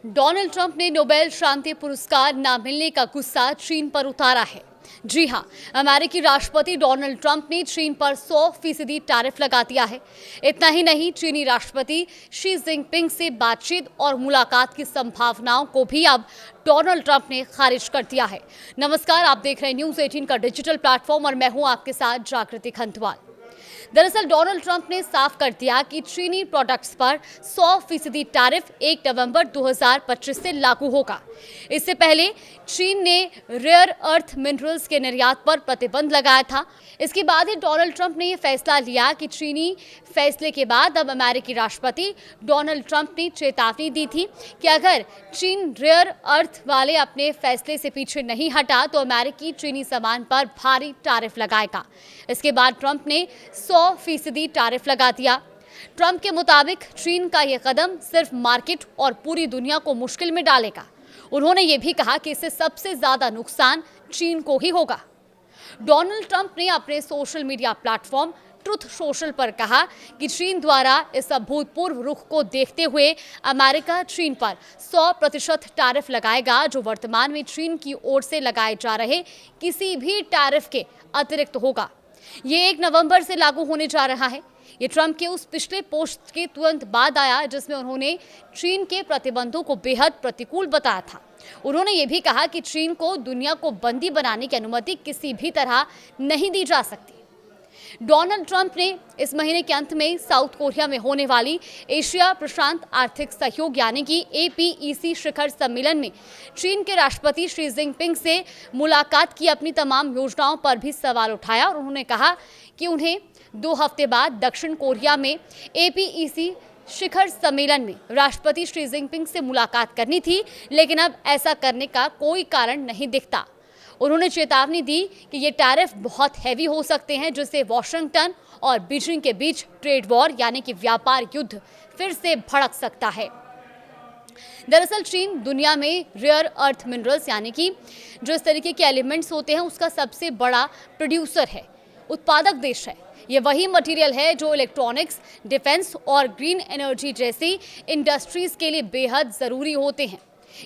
Donald Trump ने Nobel शांति पुरस्कार न मिलने का गुस्सा चीन पर उतारा है। जी हां, अमेरिकी राष्ट्रपति डोनाल्ड ट्रंप ने चीन पर 100% टैरिफ लगा दिया है। इतना ही नहीं, चीनी राष्ट्रपति शी जिनपिंग से बातचीत और मुलाकात की संभावनाओं को भी अब डोनाल्ड ट्रंप ने खारिज कर दिया है। नमस्कार, आप देख रहे हैं न्यूज़ 18 का डिजिटल प्लेटफॉर्म और मैं हूं आपके साथ जागृति खंतवाल। दरअसल डोनाल्ड ट्रंप ने साफ कर दिया कि चीनी प्रोडक्ट्स पर 100% टैरिफ 1 नवंबर 2025 से लागू होगा। इससे पहले चीन ने रेयर अर्थ मिनरल्स के निर्यात पर प्रतिबंध लगाया था। इसके बाद ही डोनाल्ड ट्रंप ने यह फैसला लिया कि चीनी फैसले के बाद अब अमेरिकी राष्ट्रपति डोनाल्ड ट्रंप ने चेतावनी दी थी कि अगर चीन रेयर अर्थ वाले अपने फैसले से पीछे नहीं हटा तो अमेरिकी चीनी सामान पर भारी टैरिफ लगाएगा। इसके बाद ट्रंप ने 100% टैरिफ लगा दिया। ट्रंप के मुताबिक चीन का यह कदम सिर्फ मार्केट और पूरी दुनिया को मुश्किल में डालेगा। उन्होंने ये भी कहा कि इससे सबसे ज्यादा नुकसान चीन को ही होगा। डोनाल्ड ट्रंप ने अपने social media platform truth social पर कहा कि चीन द्वारा इस अभूतपूर्व रुख को देखते हुए अमेरिका चीन पर 100% टैरिफ लगाएगा, जो वर्तमान में चीन की ओर से लगाए जा रहे किसी भी टैरिफ के अतिरिक्त होगा। ये 1 नवंबर से लागू होने जा रहा है। ये ट्रंप के उस पिछले पोस्ट के तुरंत बाद आया जिसमें उन्होंने चीन के प्रतिबंधों को बेहद प्रतिकूल बताया था। उन्होंने ये भी कहा कि चीन को दुनिया को बंदी बनाने की अनुमति किसी भी तरह नहीं दी जा सकती। डोनाल्ड ट्रंप ने इस महीने के अंत में साउथ कोरिया में होने वाली एशिया प्रशांत आर्थिक सहयोग यानी कि APEC शिखर सम्मेलन में चीन के राष्ट्रपति शी जिनपिंग से मुलाकात की अपनी तमाम योजनाओं पर भी सवाल उठाया और उन्होंने कहा कि उन्हें 2 हफ्ते बाद दक्षिण कोरिया में APEC शिखर सम्मेलन में राष्ट्रपति शी जिनपिंग से मुलाकात करनी थी, लेकिन अब ऐसा करने का कोई कारण नहीं दिखता। उन्होंने चेतावनी दी कि ये टैरिफ बहुत हैवी हो सकते हैं, जिससे वॉशिंगटन और बीजिंग के बीच ट्रेड वॉर यानी कि व्यापार युद्ध फिर से भड़क सकता है। दरअसल चीन दुनिया में रेयर अर्थ मिनरल्स यानी कि जो इस तरीके के एलिमेंट्स होते हैं उसका सबसे बड़ा प्रोड्यूसर है, उत्पादक देश है। ये वही मटेरियल है जो इलेक्ट्रॉनिक्स, डिफेंस और ग्रीन एनर्जी जैसी इंडस्ट्रीज के लिए बेहद ज़रूरी होते हैं।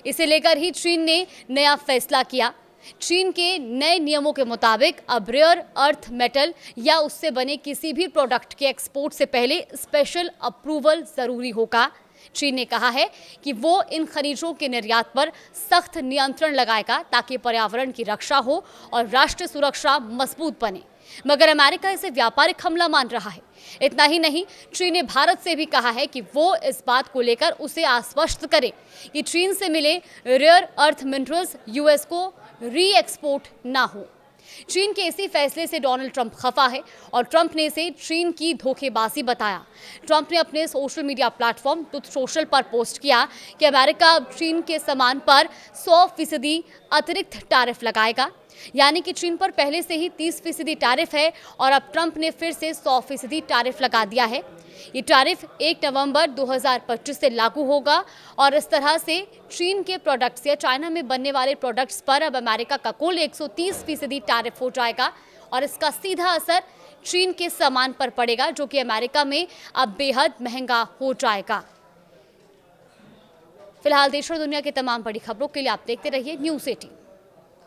इसे लेकर ही चीन ने नया फैसला किया। चीन के नए नियमों के मुताबिक अब रेयर अर्थ मेटल या उससे बने किसी भी प्रोडक्ट के एक्सपोर्ट से पहले स्पेशल अप्रूवल ज़रूरी होगा। चीन ने कहा है कि वो इन खनिजों के निर्यात पर सख्त नियंत्रण लगाएगा ताकि पर्यावरण की रक्षा हो और राष्ट्रीय सुरक्षा मजबूत बने, मगर अमेरिका इसे व्यापारिक हमला मान रहा है। इतना ही नहीं, चीन ने भारत से भी कहा है कि वो इस बात को लेकर उसे आश्वस्त करे कि चीन से मिले रेयर अर्थ मिनरल्स यूएस को री एक्सपोर्ट ना हो। चीन के इसी फैसले से डोनाल्ड ट्रंप खफा है और ट्रंप ने इसे चीन की धोखेबाजी बताया। ट्रंप ने अपने social media platform truth social पर पोस्ट किया कि अमेरिका अब चीन के सामान पर 100% अतिरिक्त टैरिफ लगाएगा, यानी कि चीन पर पहले से ही 30% टैरिफ है और अब ट्रंप ने फिर से 100% टैरिफ लगा दिया है। ये टैरिफ 1 नवंबर 2025 से लागू होगा और इस तरह से चीन के प्रोडक्ट्स या चाइना में बनने वाले प्रोडक्ट्स पर अब अमेरिका का कुल 130% टैरिफ हो जाएगा और इसका सीधा असर चीन के सामान पर पड़ेगा, जो कि अमेरिका में अब बेहद महंगा हो जाएगा। फिलहाल देश और दुनिया की तमाम बड़ी खबरों के लिए आप देखते रहिए न्यूज़ 18।